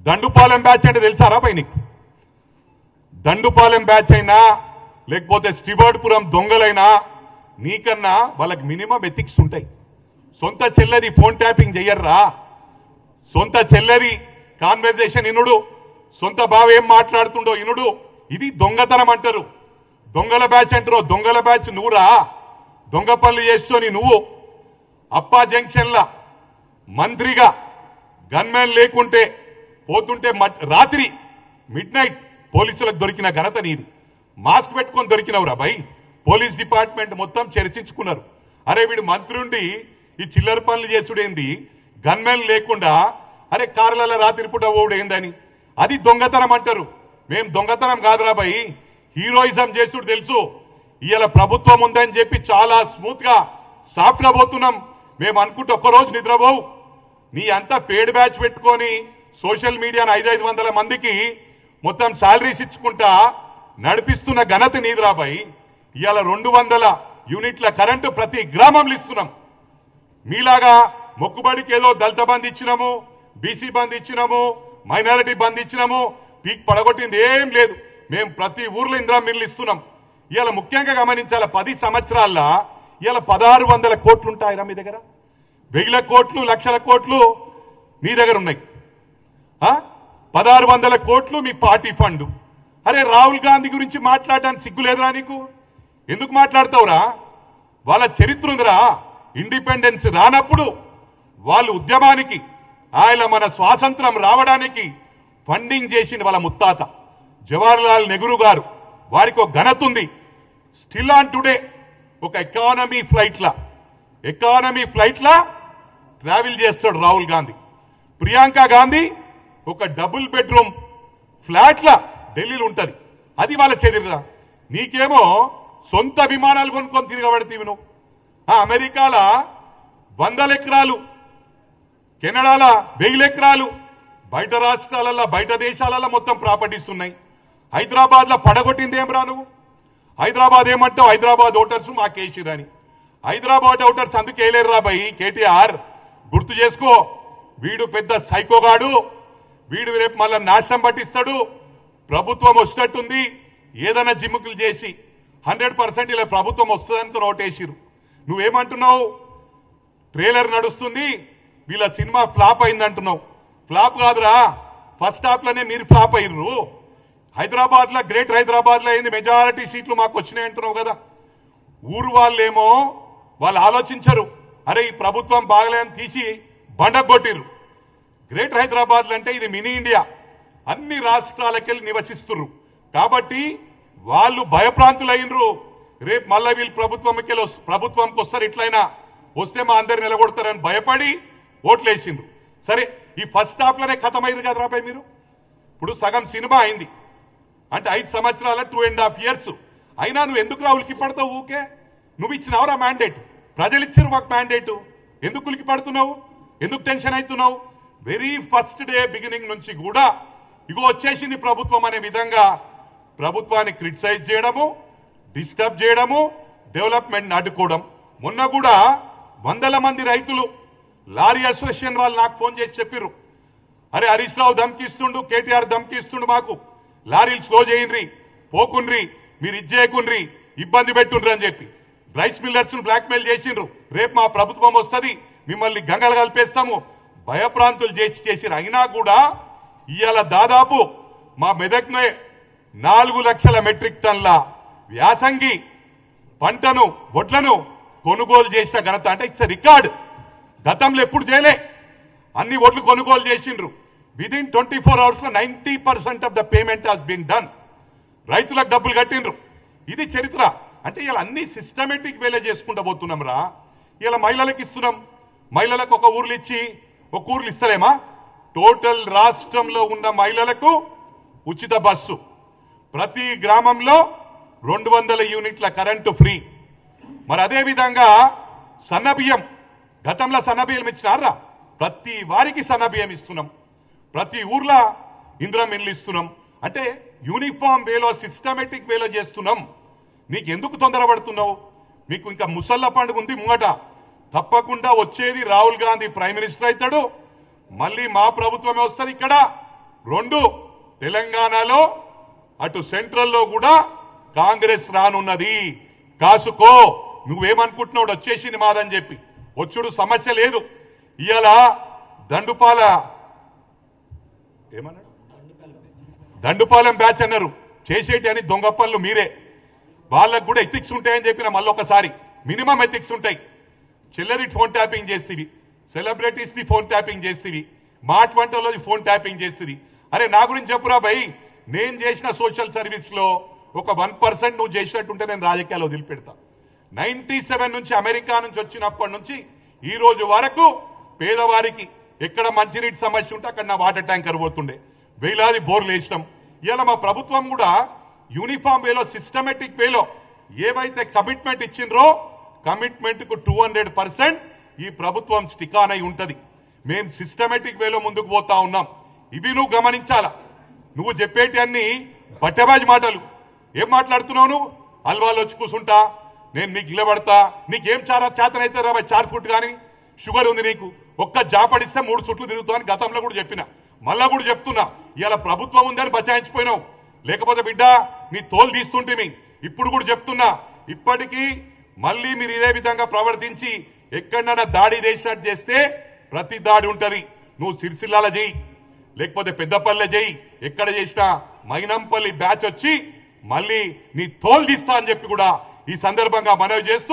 Dandupalem batch అంటే తెలుసారా పై నీకు? Dandupalem batch అయినా లేకపోతే స్టివర్డ్పురం దొంగలైనా నీకన్నా వాళ్ళకి మినిమం ఎథిక్స్ ఉంటాయి. సొంత చెల్లెది ఫోన్ ట్యాపింగ్ చెయ్యర్రా, సొంత చెల్లెది కాన్వర్జేషన్ ఇనుడు, సొంత బావ ఏం మాట్లాడుతుండో ఇనుడు, ఇది దొంగతనం అంటారు. దొంగల బ్యాచ్ అంటారు. దొంగల బ్యాచ్ నువ్వురా. దొంగ పనులు చేస్తూని నువ్వు అప్పా జంక్షన్ల మంత్రిగా గన్మెన్ లేకుంటే పోతుంటే రాత్రి మిడ్ నైట్ పోలీసులకు దొరికిన ఘనత నీది. మాస్క్ పెట్టుకొని దొరికినవురా భయ్. పోలీస్ డిపార్ట్మెంట్ మొత్తం చర్చించుకున్నారు. అరే వీడు మంత్రి ఉండి ఈ చిల్లర పనులు చేసుడేంది, గన్మెన్ లేకుండా అరే కార్లలో రాత్రి పూట ఓడు ఏందని, అది దొంగతనం అంటారు. మేం దొంగతనం కాదురా భయ్, హీరోయిజం చేసుడు తెలుసు. ఇవాళ ప్రభుత్వం ఉందని చెప్పి చాలా స్మూత్ గా సాఫ్ట్ గా పోతున్నాం. మేము అనుకుంటే ఒక్కరోజు నిద్రపోవు. నీ అంతా పేడ్ బ్యాచ్ పెట్టుకొని సోషల్ మీడియాను 500 మందికి మొత్తం శాలరీస్ ఇచ్చుకుంటా నడిపిస్తున్న ఘనత నీదిరా భయ్. ఇవాళ 200 యూనిట్ల కరెంటు ప్రతి గ్రామంలో ఇస్తున్నాం. మీలాగా మొక్కుబడికి ఏదో దళిత బంద్ ఇచ్చినాము, బీసీ బంద్ ఇచ్చినాము, మైనారిటీ బంద్ ఇచ్చినాము, పీక్ పడగొట్టింది ఏం లేదు. మేము ప్రతి ఊర్లో ఇందిరా మిల్లు ఇస్తున్నాం. ఇవాళ ముఖ్యంగా గమనించాల 10 సంవత్సరాల్లో ఇవాళ 1600 కోట్లు ఉంటాయిరా మీ దగ్గర. 1000 కోట్లు, లక్షల కోట్లు మీ దగ్గర ఉన్నాయి. 1600 కోట్లు మీ పార్టీ ఫండ్. అరే రాహుల్ గాంధీ గురించి మాట్లాడడానికి సిగ్గులేదురా నీకు? ఎందుకు మాట్లాడతావురా? వాళ్ళ చరిత్ర ఉందిరా. ఇండిపెండెన్స్ రానప్పుడు వాళ్ళు ఉద్యమానికి ఆయన మన స్వాతంత్రం రావడానికి ఫండింగ్ చేసింది వాళ్ళ ముత్తాత జవహర్లాల్ నెహ్రూ గారు. వారికి ఒక ఘనత ఉంది. స్టిల్ ఆన్ టుడే ఒక ఎకానమీ ఫ్లైట్లా ట్రావెల్ చేస్తాడు రాహుల్ గాంధీ. ప్రియాంక గాంధీ ఒక డబుల్ బెడ్రూమ్ ఫ్లాట్లా ఢిల్లీలో ఉంటది. అది వాళ్ళ చరిత్ర. నీకేమో సొంత విమానాలు కొనుక్కొని తిరగబడితేవి నువ్వు. అమెరికాల 100 ఎకరాలు, కెనడాల 1000 ఎకరాలు, బయట రాష్ట్రాలలో బయట దేశాలలో మొత్తం ప్రాపర్టీస్ ఉన్నాయి. హైదరాబాద్ లో పడగొట్టింది ఏం రా నువ్వు? హైదరాబాద్ ఏమంటావు? హైదరాబాద్ ఓటర్స్ మాకేసిరని. హైదరాబాద్ ఓటర్స్ అందుకు వేయలేరు రా భయ్. కేటీఆర్ గుర్తు చేసుకో, వీడు పెద్ద సైకోగాడు. వీడు రేపు మళ్ళా నాశనం పట్టిస్తాడు. ప్రభుత్వం వచ్చేటట్టుంది, ఏదైనా జిమ్ముకులు చేసి 100% ఇలా ప్రభుత్వం వస్తుందని ఓటేసిరు. నువ్వేమంటున్నావు? ట్రైలర్ నడుస్తుంది, వీళ్ళ సినిమా ఫ్లాప్ అయిందంటున్నావు. ఫ్లాప్ కాదురా, ఫస్ట్ హాఫ్ లోనే మీరు ఫ్లాప్ అయ్యారు. హైదరాబాద్ లో, గ్రేట్ హైదరాబాద్ లో అయింది, మెజారిటీ సీట్లు మాకు వచ్చినాయి అంటున్నావు కదా. ఊరు వాళ్ళేమో వాళ్ళు ఆలోచించరు. అరే ఈ ప్రభుత్వం బాగలేదని తీసి బండగొట్టిరు. గ్రేట్ హైదరాబాద్ అంటే ఇది మినీ ఇండియా, అన్ని రాష్ట్రాలకెళ్ళి నివసిస్తున్నారు కాబట్టి వాళ్ళు భయప్రాంతులైనరు. రేపు మళ్ళా వీళ్ళు ప్రభుత్వంకి వస్తారు, ఇట్లయినా వస్తే మా అందరు నిలబడతారని భయపడి ఓట్లేసిండ్రు. సరే ఈ ఫస్ట్ హాఫ్ లోనే ఖతమైంది కదా రాబాయ్ మీరు. ఇప్పుడు సగం సినిమా అయింది అంటే 5 సంవత్సరాల 2.5 years అయినా నువ్వు ఎందుకు రావులకి పడతావు? ఊకే నువ్వు ఇచ్చినావురా మ్యాండేట్, ప్రజలు ఇచ్చారు మాకు మ్యాండేట్. ఎందుకు ఉలికి పడుతున్నావు? ఎందుకు టెన్షన్ అవుతున్నావు? వెరీ ఫస్ట్ డే బిగినింగ్ నుంచి కూడా ఇగో వచ్చేసింది ప్రభుత్వం అనే విధంగా ప్రభుత్వాన్ని క్రిటిసైజ్ చేయడము, డిస్టర్బ్ చేయడము, డెవలప్మెంట్ అడ్డుకోవడం. మొన్న కూడా 100 మంది రైతులు లారీ అసోసియేషన్ వాళ్ళు నాకు ఫోన్ చేసి చెప్పిర్రు, అరే హరీష్ రావు ధమ్కిస్తుండు, కేటీఆర్ ధమ్కిస్తుండు, మాకు లారీలు స్లో చేయండి, పోకుండ్రి, మీరు ఇచ్చేయకుండ్రి, ఇబ్బంది పెట్టుండ్రి అని చెప్పి రైస్ మిల్లర్స్ ను బ్లాక్మెయిల్ చేసిండ్రు. రేపు మా ప్రభుత్వం వస్తుంది, మిమ్మల్ని గంగలు కలిపేస్తాము, భయప్రాంతులు చేసిరు. అయినా కూడా ఇవాళ దాదాపు మా మెదక్నే 4 లక్షల మెట్రిక్ టన్ల వ్యాసంగి పంటను, వడ్లను కొనుగోలు చేసిన ఘనత అంటే ఇట్స్ రికార్డ్. గతంలో ఎప్పుడు చేయలే. అన్ని ఓట్లు కొనుగోలు చేసిండ్రు. విదిన్ 24 hours లో 90% of the payment has been done. రైతులకు డబ్బులు కట్టిండ్రు. ఇది చరిత్ర. అంటే ఇలా అన్ని సిస్టమేటిక్ వేలే చేసుకుంటూ పోతున్నాం రా. ఇలా మహిళలకు ఇస్తున్నాం, మహిళలకు ఒక ఊర్లు ఇచ్చి ఒక ఊర్లు ఇస్తలేమా? టోటల్ రాష్ట్రంలో ఉన్న మహిళలకు ఉచిత బస్సు, ప్రతి గ్రామంలో 200 యూనిట్ల కరెంటు ఫ్రీ. మరి అదే విధంగా సన్నబియ్యం, గతంలో సన్నబియ్యం ఇచ్చినారా? ప్రతి వారికి సన్నబియ్యం ఇస్తున్నాం, ప్రతి ఊర్లో ఇందిరా మిల్లు ఇస్తున్నాం. అంటే యూనిఫామ్ వేలో, సిస్టమేటిక్ వేలో చేస్తున్నాం. నీకు ఎందుకు తొందరపడుతున్నావు? మీకు ఇంకా ముసళ్ళ పండుగ ఉంది ముంగట. తప్పకుండా వచ్చేది రాహుల్ గాంధీ ప్రైమ్ మినిస్టర్ అవుతాడు, మళ్ళీ మా ప్రభుత్వమే వస్తుంది. ఇక్కడ రెండు, తెలంగాణలో అటు సెంట్రల్లో కూడా కాంగ్రెస్ రానున్నది. కాసుకో, నువ్వేమనుకుంటున్నావు వచ్చేసింది మాదని చెప్పి. వచ్చుడు సమస్య లేదు. ఇవాళ దండుపాలెం బ్యాచ్ అన్నారు, చేసేటి అని దొంగ పనులు మీరే. వాళ్ళకు కూడా ఎథిక్స్ ఉంటాయని చెప్పిన మళ్ళొకసారి, మినిమం ఎథిక్స్ ఉంటాయి. చిల్లరి ఫోన్ ట్యాపింగ్ చేస్తేవి, సెలబ్రిటీస్ ది ఫోన్ ట్యాపింగ్ చేస్తేవి, మాట్ వంటలోది ఫోన్ ట్యాపింగ్ చేస్తుంది. అరే నా గురించి చెప్పురా భయ్, నేను చేసిన సోషల్ సర్వీస్ లో ఒక 1% నువ్వు చేసినట్టుంటే నేను రాజకీయాలు వదిలిపెడతా. 97 నుంచి అమెరికా నుంచి వచ్చినప్పటి నుంచి ఈ రోజు వరకు పేదవారికి ఎక్కడ మంచినీటి సమస్య ఉంటే అక్కడ నా వాటర్ ట్యాంకర్ పోతుండే, వేలాది బోర్లు వేసినాం. ఇలా మా ప్రభుత్వం కూడా యూనిఫామ్ వేలో, సిస్టమేటిక్ వేలో ఏవైతే కమిట్మెంట్ ఇచ్చిండ్రో కమిట్మెంట్ కు 200% ఈ ప్రభుత్వం స్టిక్ ఆన్ అయి ఉంటది. మేం సిస్టమేటిక్ వేలో ముందుకు పోతా ఉన్నాం. ఇవి నువ్వు గమనించాలా. నువ్వు చెప్పేటి అన్ని బట్టబాజీ మాటలు. ఏం మాట్లాడుతున్నావు నువ్వు? హల్వాలు వచ్చి కూర్చుంటా, నేను నీకు నిలబడతా, నీకేం చేతనైతే రా 4 ఫుట్ కానీ షుగర్ ఉంది నీకు, ఒక్క జాపడిస్తే 3 చుట్లు తిరుగుతావు అని గతంలో కూడా చెప్పిన, మళ్ళా కూడా చెప్తున్నా. ఇవాళ ప్రభుత్వం ఉందని బచాయించిపోయినావు, లేకపోతే బిడ్డ నీ తోలు తీస్తుంటే. ఇప్పుడు కూడా చెప్తున్నా, ఇప్పటికీ మళ్ళీ మీరు ఇదే విధంగా ప్రవర్తించి ఎక్కడైనా దాడి చేసినట్టు చేస్తే ప్రతి దాడి ఉంటది. నువ్వు సిరిసిల్లాల చేయి, లేకపోతే పెద్దపల్లె చేయి, ఎక్కడ చేసినా మైనంపల్లి బ్యాచ్ వచ్చి మళ్ళీ నీ తోలు తీస్తా అని చెప్పి కూడా ఈ సందర్భంగా మనవి చేస్తూ